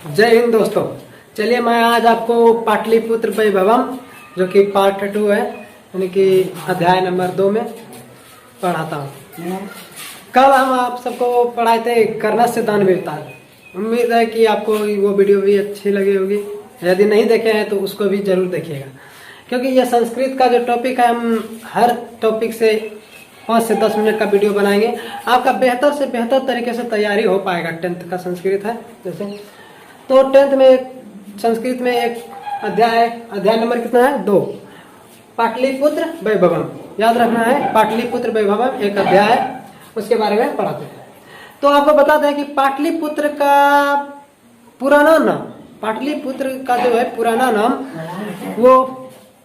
जय हिंद दोस्तों। चलिए मैं आज आपको पाटलिपुत्र वैभवम जो कि पार्ट 2 है यानी कि अध्याय नंबर 2 में पढ़ाता हूँ। कल हम आप सबको पढ़ाए थे कर्णस से दानवीरता। उम्मीद है कि आपको वो वीडियो भी अच्छी लगी होगी। यदि नहीं देखे हैं तो उसको भी जरूर देखिएगा, क्योंकि यह संस्कृत का जो टॉपिक है, हम हर टॉपिक से 5 से 10 मिनट का वीडियो बनाएंगे। आपका बेहतर से बेहतर तरीके से तैयारी हो पाएगा। 10th का संस्कृत है जैसे, तो 10th में संस्कृत में एक अध्याय नंबर कितना है? 2, पाटलिपुत्र वैभवम। याद रखना है, पाटलिपुत्र वैभवम एक अध्याय है, उसके बारे में पढ़ाते हैं। तो आपको बता दें कि पाटलिपुत्र का पुराना नाम, पाटलिपुत्र का जो है पुराना नाम वो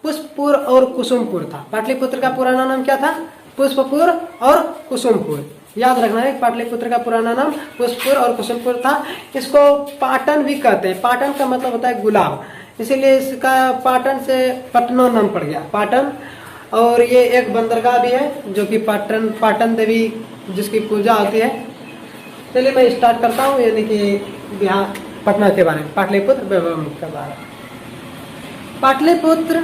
पुष्पपुर और कुसुमपुर था। पाटलिपुत्र का पुराना नाम क्या था? पुष्पपुर और कुसुमपुर। याद रखना है, पाटलिपुत्र का पुराना नाम पुष्पपुर और कुसुमपुर था। इसको पाटन भी कहते हैं। पाटन का मतलब होता है गुलाब, इसीलिए इसका पाटन से पटना नाम पड़ गया, पाटन। और ये एक बंदरगाह भी है जो कि पाटन देवी जिसकी पूजा होती है। चलिए मैं स्टार्ट करता हूँ, यानी कि बिहार पटना के बारे में, पाटलिपुत्र वैभवम के बारे में। पाटलिपुत्र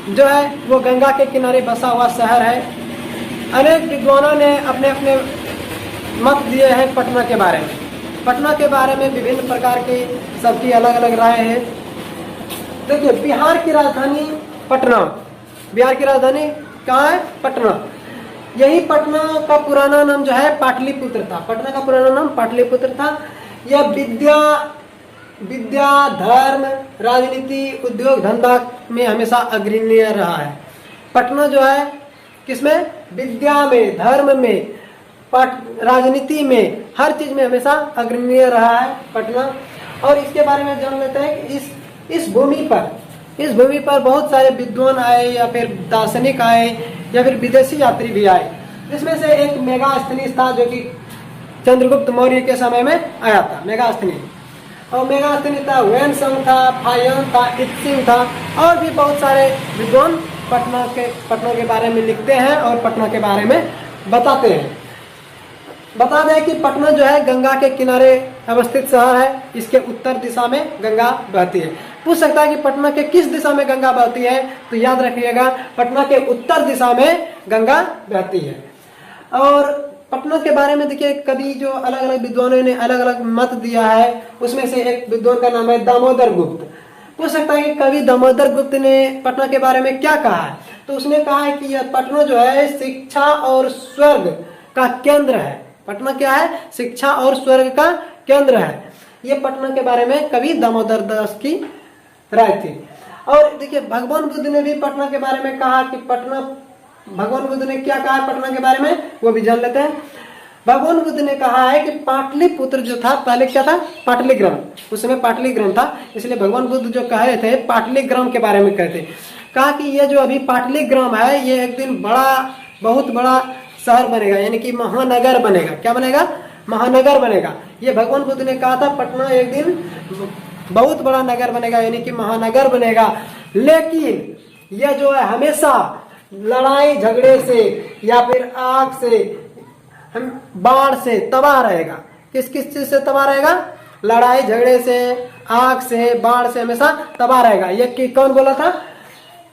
जो है वो गंगा के किनारे बसा हुआ शहर है। अनेक विद्वानों ने अपने अपने मत दिए हैं पटना के बारे में। पटना के बारे में विभिन्न प्रकार की सबकी अलग अलग राय है। देखिए, बिहार की राजधानी पटना, बिहार की राजधानी कहाँ है? पटना। यही पटना का पुराना नाम जो है पाटलिपुत्र था। पटना का पुराना नाम पाटलिपुत्र था। यह विद्या, धर्म, राजनीति, उद्योग धंधा में हमेशा अग्रणी रहा है। पटना जो है किसमें? विद्या में, धर्म में, राजनीति में, हर चीज में हमेशा अग्रणी रहा है पटना। और इसके बारे में जान लेते हैं कि इस भूमि पर बहुत सारे विद्वान आए, या फिर दार्शनिक आए, या फिर विदेशी यात्री भी आए। जिसमें से एक मेगास्थनीज था जो कि चंद्रगुप्त मौर्य के समय में आया था, मेगास्थनीज। और मेगास्थनीज था, वेनसंग था, फायन था, इत्सिंग था, और भी बहुत सारे विद्वान पटना के बारे में लिखते हैं और पटना के बारे में बताते हैं। बता दें कि पटना जो है गंगा के किनारे अवस्थित शहर है। इसके उत्तर दिशा में गंगा बहती है। पूछ सकता है कि पटना के किस दिशा में गंगा बहती है, तो याद रखिएगा पटना के उत्तर दिशा में गंगा बहती है। और पटना के बारे में देखिए, कभी जो अलग अलग विद्वानों ने अलग अलग मत दिया है, उसमें से एक विद्वान का नाम है दामोदर गुप्त। पूछ सकता है कि कवि दामोदर गुप्त ने पटना के बारे में क्या कहा है, तो उसने कहा है कि यह पटना जो है शिक्षा और स्वर्ग का केंद्र है। पटना क्या है? शिक्षा और स्वर्ग का केंद्र है। ये पटना के बारे में कवि दामोदर दास की राय थी। और देखिए, भगवान बुद्ध ने भी पटना के बारे में कहा कि भगवान बुद्ध ने क्या कहा पटना के बारे में, वो भी जान लेते हैं। भगवान बुद्ध ने कहा है कि पाटलिपुत्र जो था, पहले क्या था? पाटलिग्राम। उस समय पाटलिग्राम था, इसलिए भगवान बुद्ध जो कहे थे पाटलिग्राम के बारे में कहते। कहा कि ये जो अभी पाटलिग्राम है, ये एक दिन बहुत बड़ा शहर बनेगा, यानी कि महानगर बनेगा। क्या बनेगा? महानगर बनेगा। ये भगवान बुद्ध ने कहा था, पटना एक दिन बहुत बड़ा नगर बनेगा, यानी कि महानगर बनेगा। लेकिन यह जो है हमेशा लड़ाई झगड़े से या फिर आग से, बाढ़ से तबाह रहेगा। किस चीज से तबाह रहेगा? लड़ाई झगड़े से, आग से, बाढ़ से हमेशा तबाह रहेगा। ये कौन बोला था?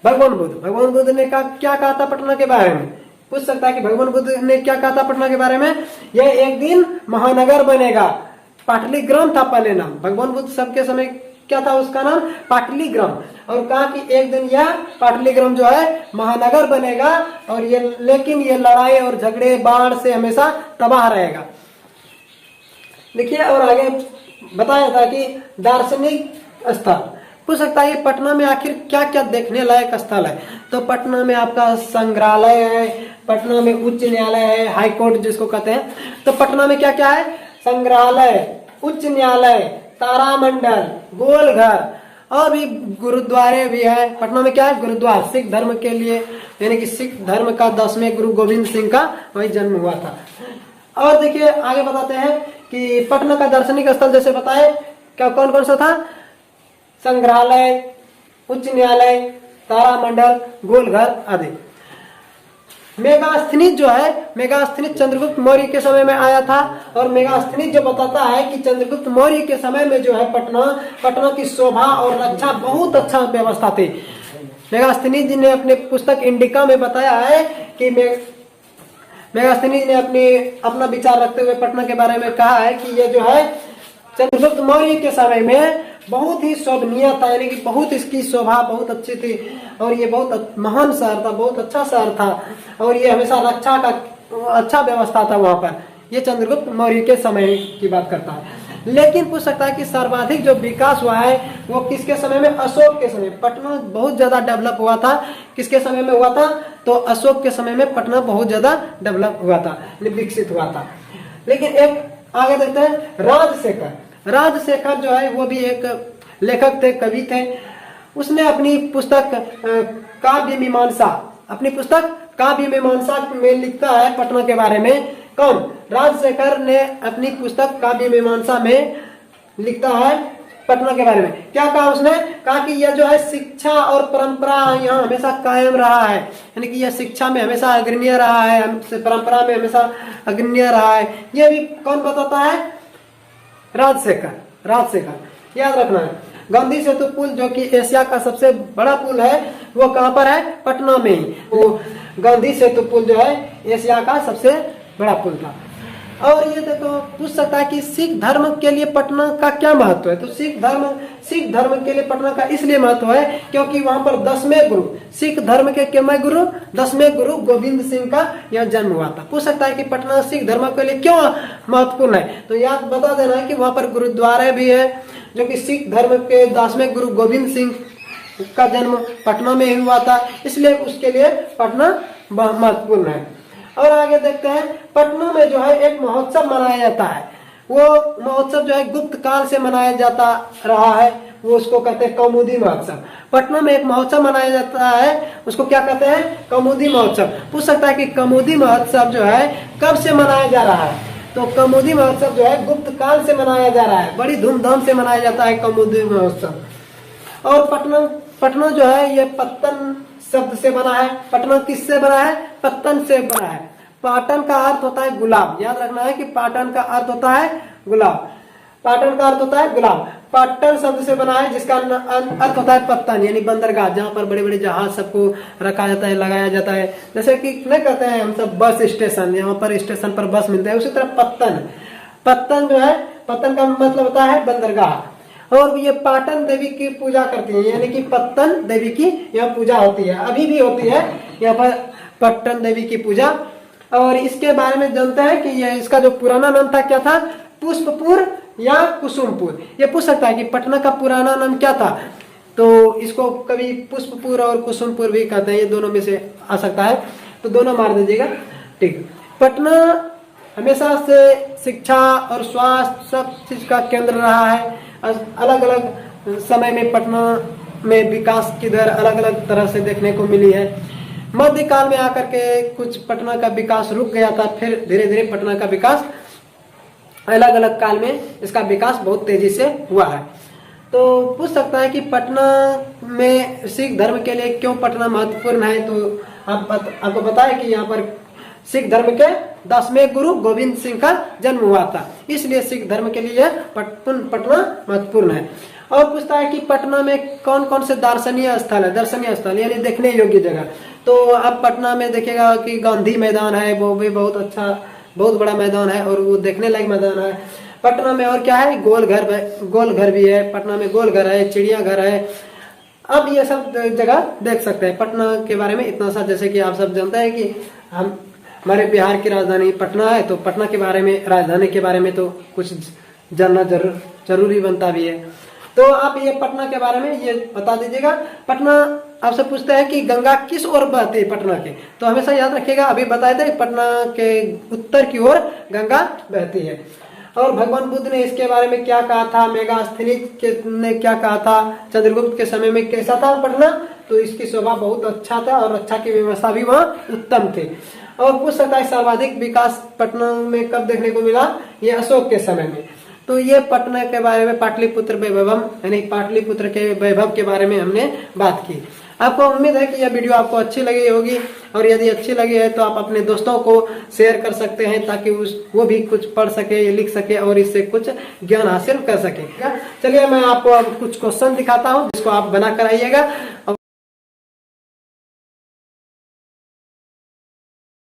भगवान बुद्ध। भगवान बुद्ध ने क्या कहा था पटना के बारे में? पूछ सकता है कि भगवान बुद्ध ने क्या कहा था पटना के बारे में? यह एक दिन महानगर बनेगा। पाटलिग्राम था पहले नाम। भगवान बुद्ध सबके समय क्या था उसका नाम? पाटलिग्राम। और कहा कि एक दिन यह पाटलिग्राम जो है महानगर बनेगा, और लेकिन ये लड़ाई और झगड़े, बाढ़ से हमेशा तबाह रहेगा। देखिए, और आगे बताया था कि दार्शनिक स्थल। पूछ सकता है पटना में आखिर क्या क्या देखने लायक स्थल है, तो पटना में आपका संग्रहालय है, पटना में उच्च न्यायालय है, हाई कोर्ट जिसको कहते हैं। तो पटना में क्या क्या है? संग्रहालय, उच्च न्यायालय, तारामंडल, गोलघर, और भी गुरुद्वारे भी है। पटना में क्या है? गुरुद्वारा। सिख धर्म के लिए, यानी कि सिख धर्म का 10वें गुरु गोविंद सिंह का वही जन्म हुआ था। और देखिए आगे बताते हैं कि पटना का दार्शनिक स्थल जैसे बताए, क्या कौन कौन सा था? संग्रहालय, उच्च न्यायालय, तारामंडल, गोलघर आदि। मेगास्थनीज जो है, मेगास्थनीज चंद्रगुप्त मौर्य के समय में आया था। और मेगास्थनीज जो बताता है कि चंद्रगुप्त मौर्य के समय में जो है पटना की शोभा और रक्षा बहुत अच्छा व्यवस्था थी। मेगास्थनीज जी ने अपने पुस्तक इंडिका में बताया है कि मेगास्थनीज ने अपना विचार रखते हुए पटना के बारे में कहा है कि ये जो है चंद्रगुप्त मौर्य के समय में बहुत ही शोभनीय था, यानी कि बहुत इसकी शोभा बहुत अच्छी थी और ये बहुत महान शहर था, बहुत अच्छा शहर था और ये हमेशा रक्षा का अच्छा व्यवस्था था वहां पर। ये चंद्रगुप्त मौर्य के समय की बात करता है। लेकिन पूछ सकता है कि सर्वाधिक जो विकास हुआ है वो किसके समय में? अशोक के समय। पटना बहुत ज्यादा डेवलप हुआ था। किसके समय में हुआ था? तो अशोक के समय में पटना बहुत ज्यादा डेवलप हुआ था, विकसित हुआ था। लेकिन एक आगे देखते हैं राजशेखर। राजशेखर जो है वो भी एक लेखक थे, कवि थे। उसने अपनी पुस्तक काव्य मीमांसा, अपनी पुस्तक काव्य मीमांसा में लिखता है पटना के बारे में। कौन? राजशेखर ने अपनी पुस्तक काव्य मीमांसा में लिखता है पटना के बारे में। क्या कहा उसने? कहा कि यह जो है शिक्षा और परंपरा यहाँ हमेशा कायम रहा है, यानी कि यह शिक्षा में हमेशा अग्रणीय रहा है, परंपरा में हमेशा अग्रणीय रहा है। यह भी कौन बताता है? राजशेखर। राजशेखर याद रखना है। गांधी सेतु पुल जो कि एशिया का सबसे बड़ा पुल है वो कहाँ पर है? पटना में ही। वो गांधी सेतु पुल जो है एशिया का सबसे बड़ा पुल था। और ये देखो पूछ सकता है कि सिख धर्म के लिए पटना का क्या महत्व है? तो सिख धर्म के लिए पटना का इसलिए महत्व है क्योंकि वहां पर 10वें गुरु, सिख धर्म के कितवें गुरु? 10वें गुरु गोविंद सिंह का यह जन्म हुआ था। पूछ सकता है कि पटना सिख धर्म के लिए क्यों महत्वपूर्ण है? तो याद बता देना है कि वहां पर गुरुद्वारे भी है जो कि सिख धर्म के 10वें गुरु गोविंद सिंह का जन्म पटना में ही हुआ था, इसलिए उसके लिए पटना महत्वपूर्ण है। और आगे देखते हैं पटना में जो है एक महोत्सव मनाया जाता है। वो महोत्सव जो है गुप्त काल से मनाया जाता रहा है, वो उसको कहते हैं कौमुदी महोत्सव। पटना में एक महोत्सव मनाया जाता है, उसको क्या कहते हैं? कौमुदी महोत्सव। पूछ सकता है कि कौमुदी महोत्सव जो है कब से मनाया जा रहा है? तो कौमुदी महोत्सव जो है गुप्त काल से मनाया जा रहा है, बड़ी धूमधाम से मनाया जाता है कौमुदी महोत्सव। और पटना जो है ये पत्तन शब्द से बना है। पटना किससे बना है? पत्तन से बना है। पाटन का अर्थ होता है गुलाब। याद रखना है कि पाटन का अर्थ होता है गुलाब। पाटन का अर्थ होता है गुलाब। पाटन शब्द से बना है जिसका अर्थ होता है पत्तन, यानी बंदरगाह, जहाँ पर बड़े बड़े जहाज सबको रखा जाता है, लगाया जाता है। जैसे कि नहीं कहते हैं हम सब बस स्टेशन, यहाँ पर स्टेशन पर बस मिलते हैं, उसी तरह पत्तन जो है, पत्तन का मतलब होता है बंदरगाह। और ये पाटन देवी की पूजा करती है, यानी कि पत्तन देवी की यहाँ पूजा होती है, अभी भी होती है यहाँ पर पट्टन देवी की पूजा। और इसके बारे में जानते हैं कि ये इसका जो पुराना नाम था क्या था? पुष्पपुर या कुसुमपुर। ये पूछ सकता है कि पटना का पुराना नाम क्या था? तो इसको कभी पुष्पपुर और कुसुमपुर भी कहते हैं, ये दोनों में से आ सकता है, तो दोनों मार दीजिएगा। ठीक। पटना हमेशा से शिक्षा और स्वास्थ्य सब चीज का केंद्र रहा है। अलग अलग समय में पटना में विकास की दर अलग अलग तरह से देखने को मिली है। मध्यकाल में आकर के कुछ पटना का विकास रुक गया था, फिर धीरे धीरे पटना का विकास अलग अलग काल में इसका विकास बहुत तेजी से हुआ है। तो पूछ सकता है कि पटना में सिख धर्म के लिए क्यों पटना महत्वपूर्ण है? तो आपको बताया कि यहाँ पर सिख धर्म के 10वें गुरु गोविंद सिंह का जन्म हुआ था, इसलिए सिख धर्म के लिए पटना महत्वपूर्ण है। और पूछता है कि पटना में कौन कौन से दर्शनीय स्थल है? दर्शनीय स्थल यानी देखने योग्य जगह। तो आप पटना में देखिएगा कि गांधी मैदान है, वो भी बहुत अच्छा, बहुत बड़ा मैदान है और वो देखने लायक मैदान है। पटना में और क्या है? गोलघर भी है, पटना में गोलघर है, चिड़ियाघर है। अब ये सब जगह देख सकते हैं। पटना के बारे में इतना सा, जैसे कि आप सब जानते हैं कि हमारे बिहार की राजधानी पटना है, तो पटना के बारे में, राजधानी के बारे में तो कुछ जानना जरूरी बनता भी है। तो आप ये पटना के बारे में ये बता दीजिएगा। पटना आपसे पूछते हैं कि गंगा किस ओर बहती है पटना के? तो हमेशा याद रखिएगा, अभी बताए थे पटना के उत्तर की ओर गंगा बहती है। और भगवान बुद्ध ने इसके बारे में क्या कहा था? मेगास्थनीज ने क्या कहा था? चंद्रगुप्त के समय में कैसा था पटना? तो इसकी शोभा बहुत अच्छा था और रक्षा की व्यवस्था भी वहाँ उत्तम थी। और पूछ सकता है सर्वाधिक विकास पटना में कब देखने को मिला? ये अशोक के समय में। तो ये पटना के बारे में पाटलिपुत्र वैभवम यानी पाटलिपुत्र के वैभव के बारे में हमने बात की। आपको उम्मीद है कि यह वीडियो आपको अच्छी लगी होगी, और यदि अच्छी लगी है तो आप अपने दोस्तों को शेयर कर सकते हैं ताकि वो भी कुछ पढ़ सके, लिख सके और इससे कुछ ज्ञान हासिल कर सके। चलिए मैं आपको अब कुछ क्वेश्चन दिखाता हूँ जिसको आप बना कर आइएगा।